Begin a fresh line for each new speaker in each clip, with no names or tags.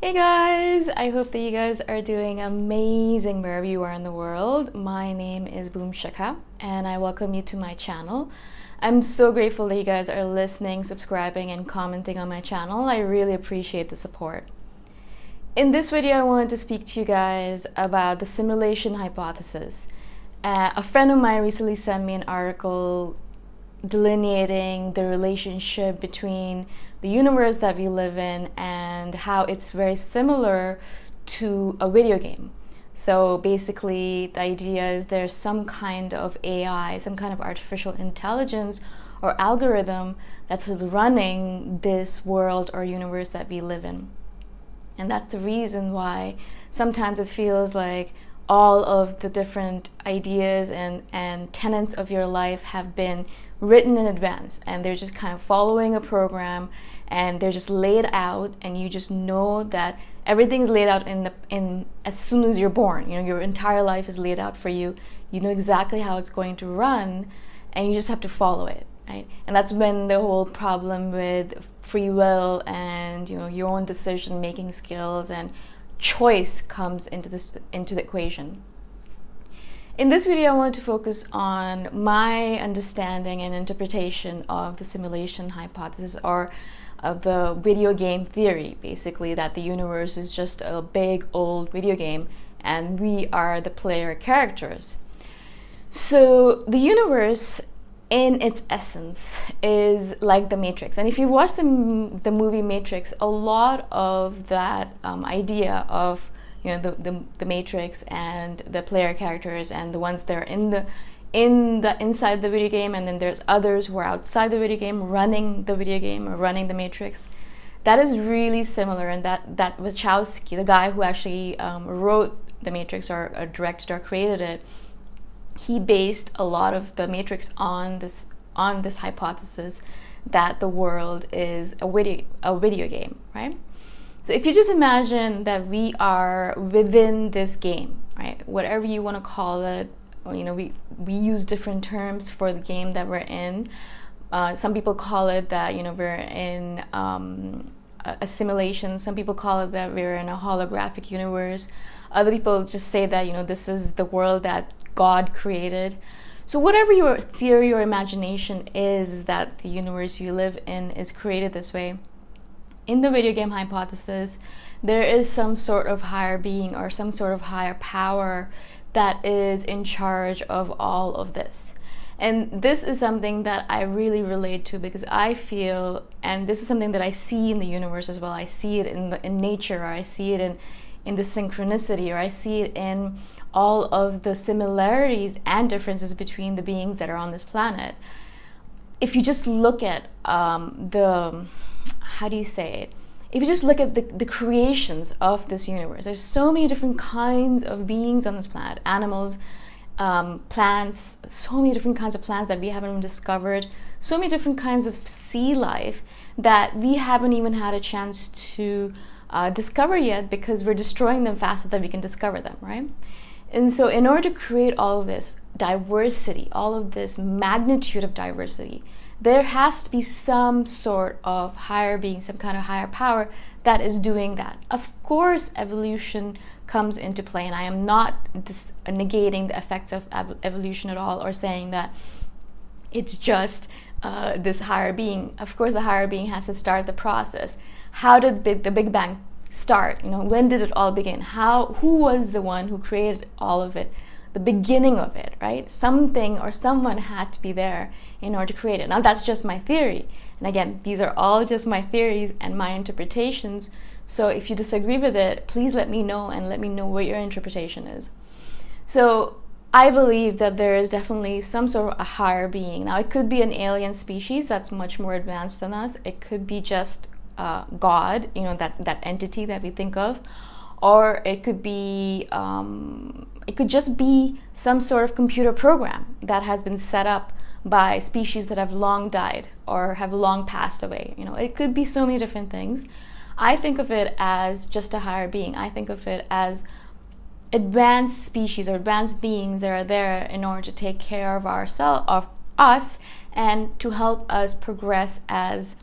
Hey guys, I hope that you guys are doing amazing wherever you are in the world. My name is Shikha and I welcome you to my channel. I'm so grateful that you guys are listening, subscribing, and commenting on my channel. I really appreciate the support. In this video, I wanted to speak to you guys about the simulation hypothesis. A friend of mine recently sent me an article delineating the relationship between the universe that we live in and how it's very similar to a video game. So basically, the idea is there's some kind of AI, some kind of artificial intelligence or algorithm that's running this world or universe that we live in. And that's the reason why sometimes it feels like all of the different ideas and tenets of your life have been written in advance, and they're just kind of following a program, and they're just laid out, and you just know that everything's laid out in as soon as you're born. You know, your entire life is laid out for you. You know exactly how it's going to run, and you just have to follow it, right? And that's when the whole problem with free will and your own decision making skills and choice comes into the equation. In this video, I want to focus on my understanding and interpretation of the simulation hypothesis, or of the video game theory, basically, that the universe is just a big old video game and we are the player characters. So the universe in its essence is like the Matrix, and if you watch the movie Matrix, a lot of that idea of the Matrix and the player characters and the ones that are inside the video game, and then there's others who are outside the video game running the video game or running the Matrix. That is really similar, and that Wachowski, the guy who actually wrote the Matrix or directed or created it, he based a lot of the Matrix on this hypothesis that the world is a video game, right? So if you just imagine that we are within this game, right? Whatever you want to call it, we use different terms for the game that we're in. Some people call it that we're in a simulation. Some people call it that we're in a holographic universe. Other people just say that this is the world that God created. So whatever your theory or imagination is that the universe you live in is created this way, in the video game hypothesis, there is some sort of higher being or some sort of higher power that is in charge of all of this. And this is something that I really relate to, because I feel, and this is something that I see in the universe as well. I see it in nature, or I see it in the synchronicity, or I see it in all of the similarities and differences between the beings that are on this planet. If you just look at if you just look at the creations of this universe, there's so many different kinds of beings on this planet, animals, plants, so many different kinds of plants that we haven't even discovered, so many different kinds of sea life that we haven't even had a chance to discover yet, because we're destroying them faster than we can discover them, right? And so in order to create all of this diversity, all of this magnitude of diversity, there has to be some sort of higher being, some kind of higher power that is doing that. Of course, evolution comes into play, and I am not negating the effects of evolution at all, or saying that it's just this higher being. Of course, the higher being has to start the process. How did the Big Bang start? When did it all begin? Who was the one who created all of it? The beginning of it, right? Something or someone had to be there in order to create it. Now, that's just my theory. And again, these are all just my theories and my interpretations. So if you disagree with it, please let me know, and let me know what your interpretation is. So I believe that there is definitely some sort of a higher being. Now, it could be an alien species that's much more advanced than us. It could be just God, that entity that we think of. Or it could be, it could just be some sort of computer program that has been set up by species that have long died or have long passed away. It could be so many different things. I think of it as just a higher being. I think of it as advanced species or advanced beings that are there in order to take care of us, and to help us progress as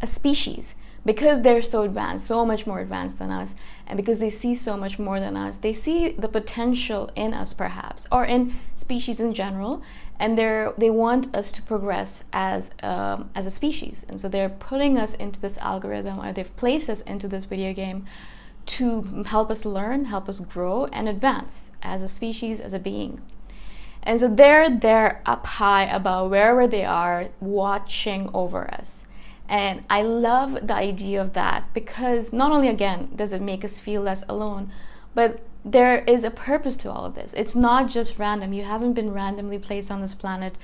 a species. because they're so advanced, so much more advanced than us, and because they see so much more than us, they see the potential in us perhaps, or in species in general, and they want us to progress as a species. And so they're putting us into this algorithm, or they've placed us into this video game to help us learn, help us grow and advance as a species, as a being. And so they're up high above wherever they are, watching over us. And I love the idea of that, because not only, again, does it make us feel less alone, but there is a purpose to all of this. It's not just random. You haven't been randomly placed on this planet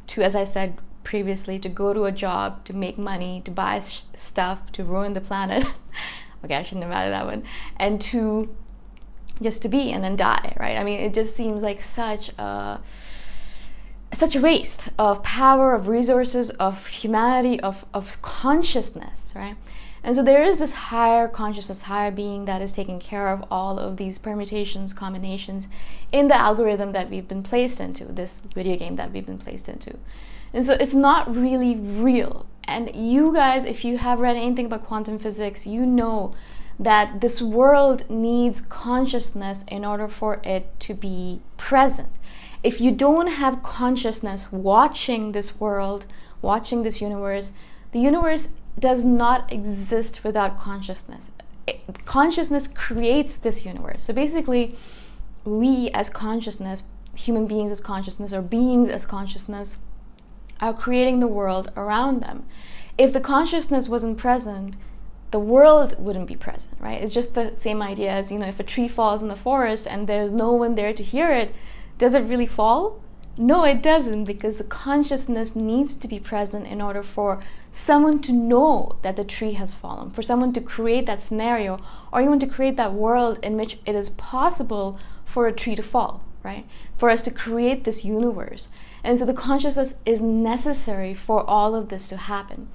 to, as I said previously, to go to a job, to make money, to buy stuff, to ruin the planet. Okay, I shouldn't have added that one. And to just to be and then die, right? I mean, it just seems like such a waste of power, of resources, of humanity, of consciousness, right? And so there is this higher consciousness, higher being that is taking care of all of these permutations, combinations in the algorithm that we've been placed into, this video game that we've been placed into. And so it's not really real. And you guys, if you have read anything about quantum physics, you know that this world needs consciousness in order for it to be present. If you don't have consciousness watching this world, watching this universe, the universe does not exist without consciousness. Consciousness creates this universe. So basically, we as consciousness, human beings as consciousness, or beings as consciousness, are creating the world around them. If the consciousness wasn't present, the world wouldn't be present, right? It's just the same idea as, if a tree falls in the forest and there's no one there to hear it, does it really fall? No, it doesn't, because the consciousness needs to be present in order for someone to know that the tree has fallen, for someone to create that scenario, or even to create that world in which it is possible for a tree to fall, right? For us to create this universe. And so the consciousness is necessary for all of this to happen.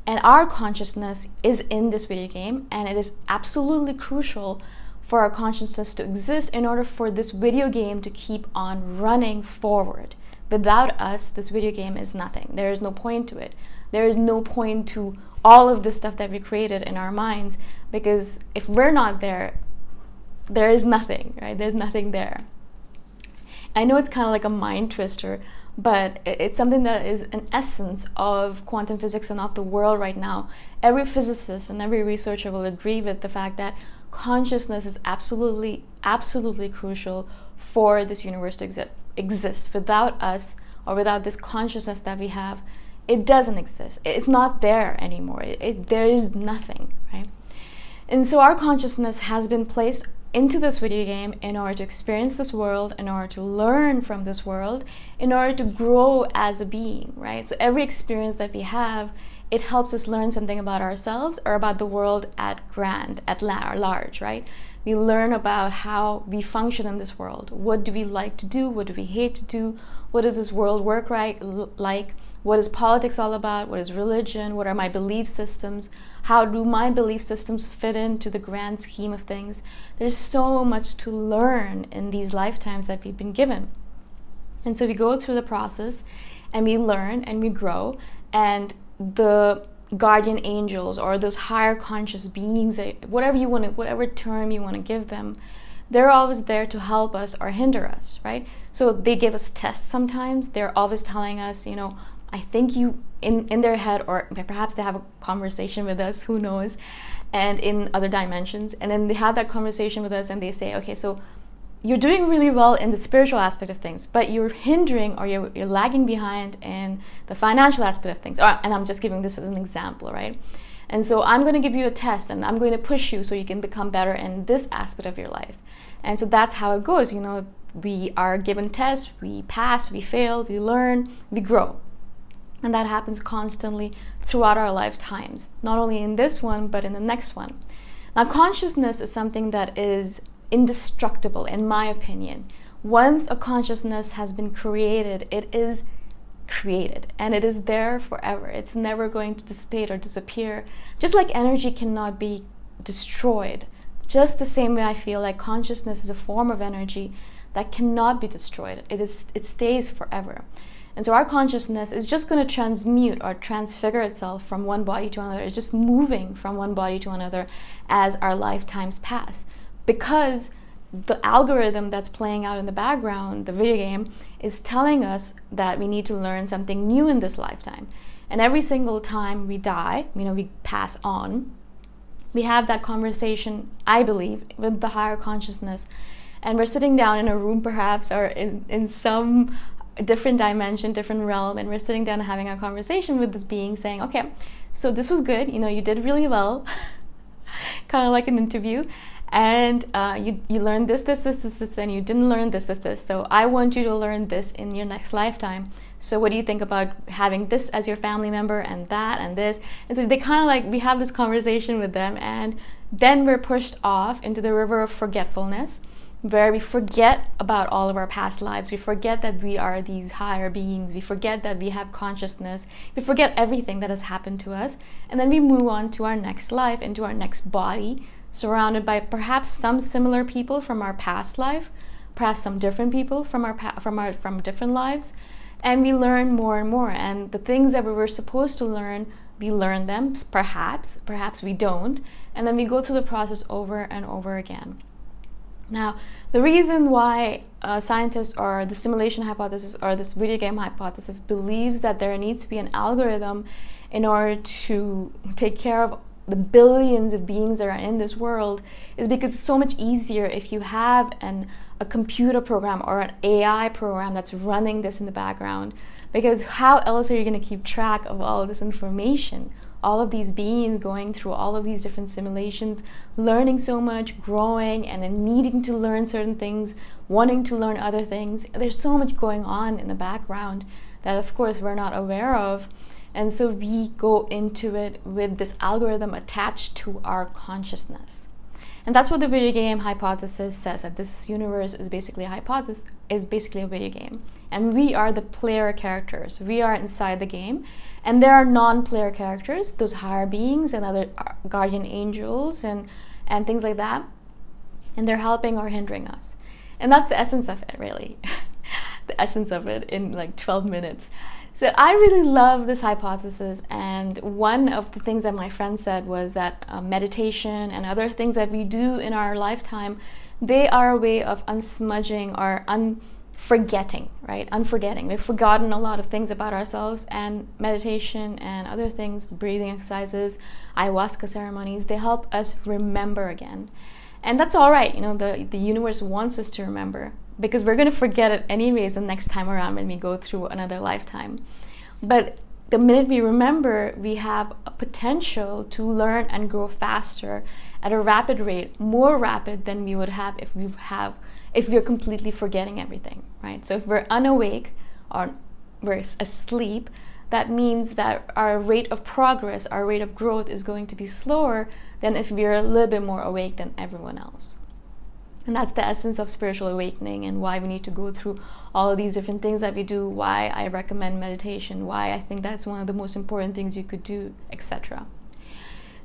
And our consciousness is in this video game, and it is absolutely crucial for our consciousness to exist in order for this video game to keep on running forward. Without us, this video game is nothing. There is no point to it. There is no point to all of this stuff that we created in our minds, because if we're not there, there is nothing, right? There's nothing there. I know it's kind of like a mind twister, but it's something that is an essence of quantum physics and of the world right now. Every physicist and every researcher will agree with the fact that consciousness is absolutely crucial for this universe to exist. Without us, or without this consciousness that we have, it doesn't exist. It's not there anymore. There is nothing, right? And so our consciousness has been placed into this video game in order to experience this world, in order to learn from this world, in order to grow as a being, right? So every experience that we have, it helps us learn something about ourselves or about the world at large, right? We learn about how we function in this world. What do we like to do? What do we hate to do? What does this world work like? What is politics all about? What is religion? What are my belief systems? How do my belief systems fit into the grand scheme of things? There's so much to learn in these lifetimes that we've been given. And so we go through the process and we learn and we grow, and the guardian angels, or those higher conscious beings, whatever term you want to give them, they're always there to help us or hinder us, right? So they give us tests sometimes. They're always telling us, I think you, in their head, or perhaps they have a conversation with us, who knows, and in other dimensions. And then they have that conversation with us and they say, okay, so you're doing really well in the spiritual aspect of things, but you're hindering, or you're lagging behind in the financial aspect of things. And I'm just giving this as an example, right? And so I'm going to give you a test, and I'm going to push you so you can become better in this aspect of your life. And so that's how it goes. We are given tests, we pass, we fail, we learn, we grow. And that happens constantly throughout our lifetimes, not only in this one, but in the next one. Now, consciousness is something that is indestructible, in my opinion. Once a consciousness has been created, it is created, and it is there forever. It's never going to dissipate or disappear. Just like energy cannot be destroyed, just the same way I feel like consciousness is a form of energy that cannot be destroyed. It stays forever. And so our consciousness is just going to transmute or transfigure itself from one body to another. It's just moving from one body to another as our lifetimes pass. Because the algorithm that's playing out in the background, the video game, is telling us that we need to learn something new in this lifetime. And every single time we die, we pass on, we have that conversation, I believe, with the higher consciousness. And we're sitting down in a room perhaps, or in some different dimension, different realm, and we're sitting down and having a conversation with this being saying, okay, so this was good, you did really well, kind of like an interview, and you learned this, and you didn't learn this. So I want you to learn this in your next lifetime. So what do you think about having this as your family member and that and this? And so they kind of like, we have this conversation with them, and then we're pushed off into the river of forgetfulness, where we forget about all of our past lives. We forget that we are these higher beings. We forget that we have consciousness. We forget everything that has happened to us. And then we move on to our next life, into our next body, surrounded by perhaps some similar people from our past life, perhaps some different people from different lives. And we learn more and more. And the things that we were supposed to learn, we learn them, perhaps we don't. And then we go through the process over and over again. Now, the reason why scientists or the simulation hypothesis or this video game hypothesis believes that there needs to be an algorithm in order to take care of the billions of beings that are in this world is because it's so much easier if you have a computer program or an AI program that's running this in the background. Because how else are you going to keep track of all of this information? All of these beings going through all of these different simulations, learning so much, growing, and then needing to learn certain things, wanting to learn other things. There's so much going on in the background that, of course, we're not aware of. And so we go into it with this algorithm attached to our consciousness. And that's what the video game hypothesis says, that this universe is basically a hypothesis, is basically a video game. And we are the player characters. We are inside the game. And there are non-player characters, those higher beings and other guardian angels and things like that. And they're helping or hindering us. And that's the essence of it, really. The essence of it in like 12 minutes. So I really love this hypothesis, and one of the things that my friend said was that meditation and other things that we do in our lifetime, they are a way of unsmudging or unforgetting, right? Unforgetting. We've forgotten a lot of things about ourselves, and meditation and other things, breathing exercises, ayahuasca ceremonies, they help us remember again. And that's all right, the universe wants us to remember, because we're going to forget it anyways the next time around when we go through another lifetime. But the minute we remember, we have a potential to learn and grow faster at a rapid rate, more rapid than we would have if we're completely forgetting everything, right? So if we're unawake or we're asleep, that means that our rate of progress, our rate of growth is going to be slower than if we're a little bit more awake than everyone else. And that's the essence of spiritual awakening, and why we need to go through all of these different things that we do, why I recommend meditation, why I think that's one of the most important things you could do, etc.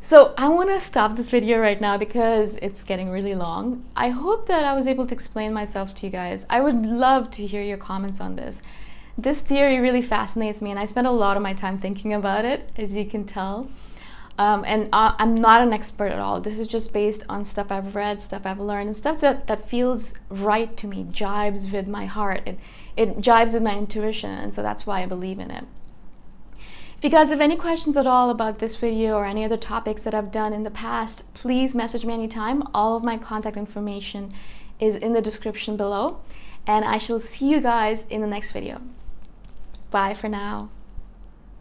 So I want to stop this video right now because it's getting really long. I hope that I was able to explain myself to you guys. I would love to hear your comments on this. This theory really fascinates me, and I spent a lot of my time thinking about it, as you can tell. And I'm not an expert at all. This is just based on stuff I've read, stuff I've learned, and stuff that feels right to me, jibes with my heart. It jibes with my intuition, and so that's why I believe in it. If you guys have any questions at all about this video or any other topics that I've done in the past, please message me anytime. All of my contact information is in the description below, and I shall see you guys in the next video. Bye for now.